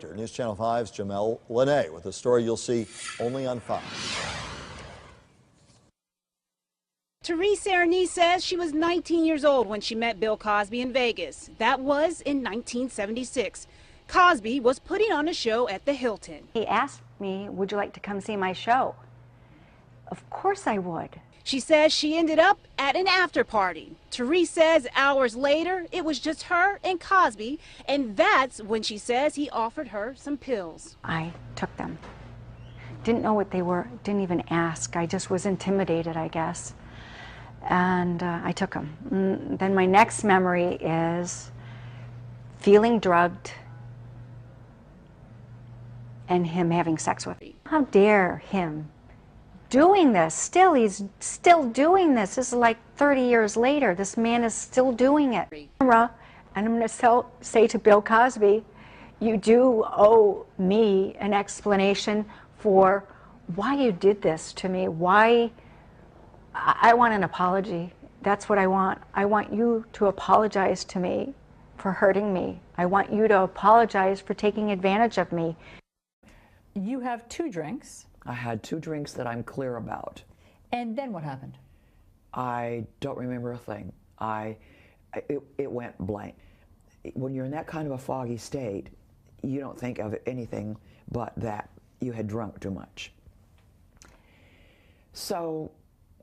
News Channel 5's Jamel Lene with a story you'll see only on Fox. Therese Sarany says she was 19 years old when she met Bill Cosby in Vegas. That was in 1976. Cosby was putting on a show at the Hilton. He asked me, would you like to come see my show? Of course I would. She says she ended up at an after party. Therese says hours later, it was just her and Cosby, and that's when she says he offered her some pills. I took them. Didn't know what they were, didn't even ask. I just was intimidated, I guess. And I took them. Then my next memory is feeling drugged and him having sex with me. How dare him doing this? Still, he's still doing this. This is like 30 years later. This man is still doing it. And I'm going to say to Bill Cosby, you do owe me an explanation for why you did this to me. Why? I want an apology. That's what I want. I want you to apologize to me for hurting me. I want you to apologize for taking advantage of me. You have 2 drinks. I had 2 drinks that I'm clear about. And then what happened? I don't remember a thing. It went blank. When you're in that kind of a foggy state, you don't think of anything but that you had drunk too much. So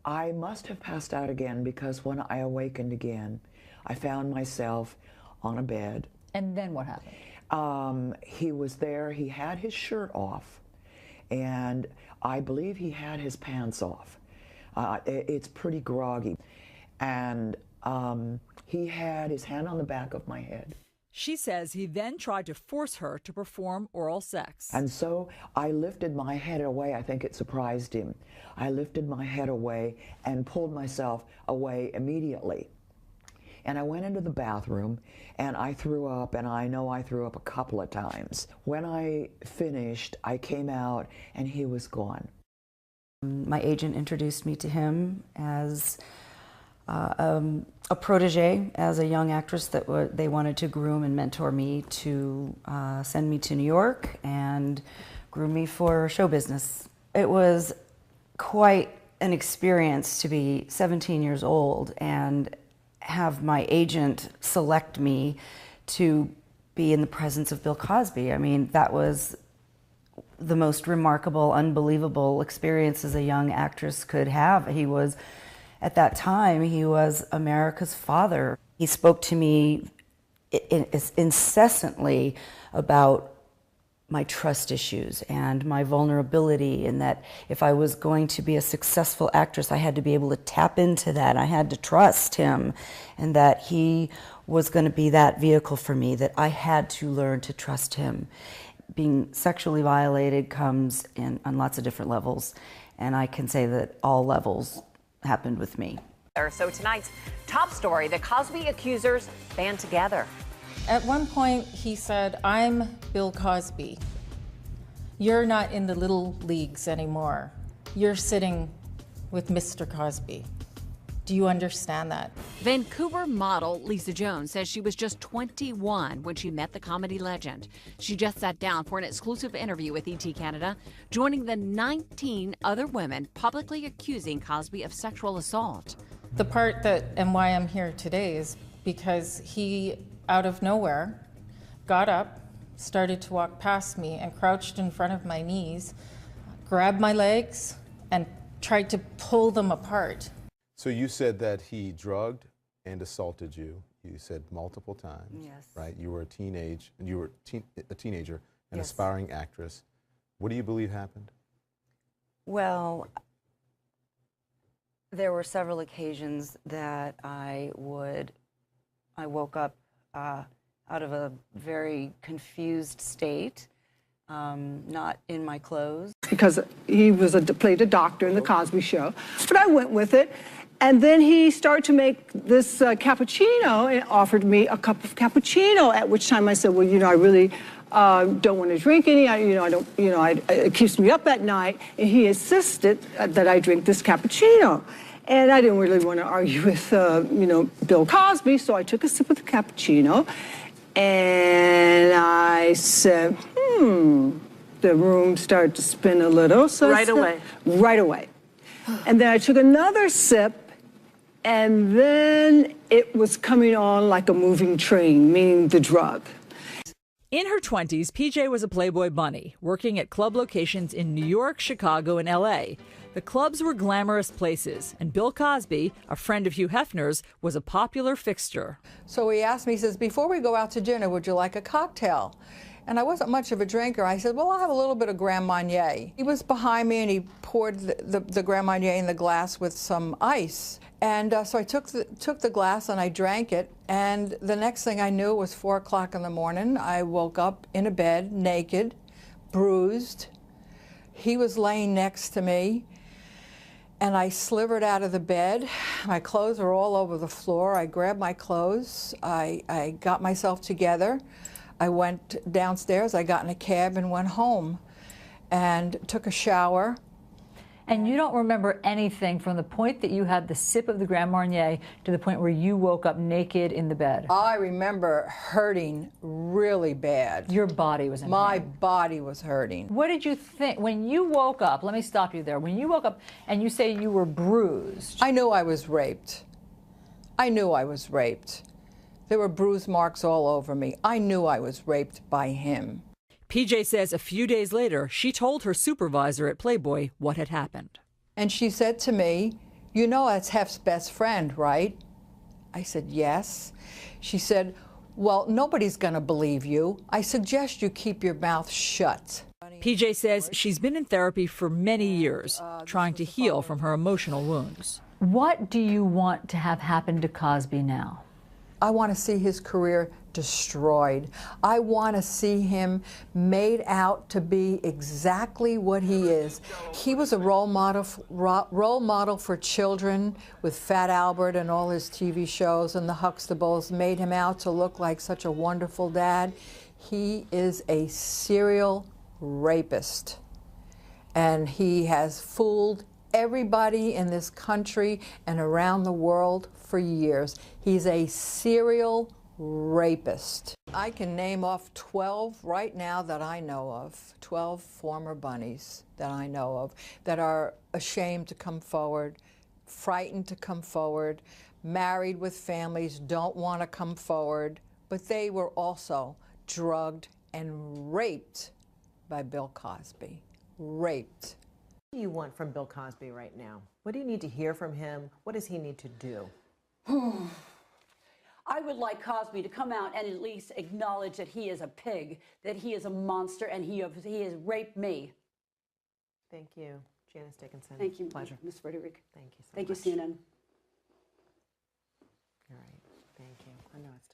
I must have passed out again, because when I awakened again, I found myself on a bed. And then what happened? He was there. He had his shirt off, and I believe he had his pants off. It's pretty groggy. And he had his hand on the back of my head. She says he then tried to force her to perform oral sex. And so I lifted my head away. I think it surprised him. I lifted my head away and pulled myself away immediately. And I went into the bathroom and I threw up, and I know I threw up a couple of times. When I finished, I came out and he was gone. My agent introduced me to him as a protege, as a young actress that they wanted to groom and mentor me to send me to New York and groom me for show business. It was quite an experience to be 17 years old and have my agent select me to be in the presence of Bill Cosby. I mean, that was the most remarkable, unbelievable experience as a young actress could have. He was, at that time, he was America's father. He spoke to me incessantly about my trust issues and my vulnerability, and that if I was going to be a successful actress, I had to be able to tap into that. I had to trust him, and that he was going to be that vehicle for me, that I had to learn to trust him. Being sexually violated comes on lots of different levels, and I can say that all levels happened with me. So tonight's top story, the Cosby accusers band together. At one point, he said, I'm Bill Cosby. You're not in the little leagues anymore. You're sitting with Mr. Cosby. Do you understand that? Vancouver model Lisa Jones says she was just 21 when she met the comedy legend. She just sat down for an exclusive interview with ET Canada, joining the 19 other women publicly accusing Cosby of sexual assault. The part that, and why I'm here today, is because he, out of nowhere, got up, started to walk past me, and crouched in front of my knees, grabbed my legs, and tried to pull them apart. So you said that he drugged and assaulted you. You said multiple times. Yes. Right? You were a teenager, an Yes. aspiring actress. What do you believe happened? Well, there were several occasions that I woke up out of a very confused state, not in my clothes. Because he played a doctor in the Cosby Show, but I went with it. And then he started to make this cappuccino and offered me a cup of cappuccino, at which time I said, well, I really don't want to drink any. It keeps me up at night. And he insisted that I drink this cappuccino. And I didn't really want to argue with, Bill Cosby, so I took a sip of the cappuccino. And I said, The room started to spin a little. So Right away. Right away. And then I took another sip, and then it was coming on like a moving train, meaning the drug. In her 20s, PJ was a Playboy bunny, working at club locations in New York, Chicago, and L.A. The clubs were glamorous places, and Bill Cosby, a friend of Hugh Hefner's, was a popular fixture. So he asked me, he says, before we go out to dinner, would you like a cocktail? And I wasn't much of a drinker. I said, well, I'll have a little bit of Grand Marnier. He was behind me, and he poured the Grand Marnier in the glass with some ice. And so I took the glass and I drank it, and the next thing I knew, it was 4 o'clock in the morning. I woke up in a bed, naked, bruised. He was laying next to me, and I slivered out of the bed. My clothes were all over the floor. I grabbed my clothes. I got myself together. I went downstairs, I got in a cab and went home and took a shower. And you don't remember anything from the point that you had the sip of the Grand Marnier to the point where you woke up naked in the bed? I remember hurting really bad. Your body was in My pain. body was hurting. What did you think when you woke up? Let me stop you there. When you woke up and you say you were bruised. I knew I was raped. I knew I was raped. There were bruise marks all over me. I knew I was raped by him. PJ says a few days later, she told her supervisor at Playboy what had happened. And she said to me, you know that's Hef's best friend, right? I said, yes. She said, well, nobody's going to believe you. I suggest you keep your mouth shut. PJ says she's been in therapy for many years, trying to heal from her emotional wounds. What do you want to have happen to Cosby now? I want to see his career destroyed. I want to see him made out to be exactly what he is. He was a role model for children with Fat Albert and all his TV shows, and the Huxtables made him out to look like such a wonderful dad. He is a serial rapist, and he has fooled everybody in this country and around the world for years. He's a serial rapist. I can name off 12 right now that I know of, 12 former bunnies that I know of that are ashamed to come forward, frightened to come forward, married with families, don't want to come forward, but they were also drugged and raped by Bill Cosby. Raped. What do you want from Bill Cosby right now? What do you need to hear from him? What does he need to do? I would like Cosby to come out and at least acknowledge that he is a pig, that he is a monster, and he has raped me. Thank you, Janice Dickinson. Thank you, Pleasure. Ms. Frederick. Thank you so Thank much. you, CNN. All right. Thank you. I know it's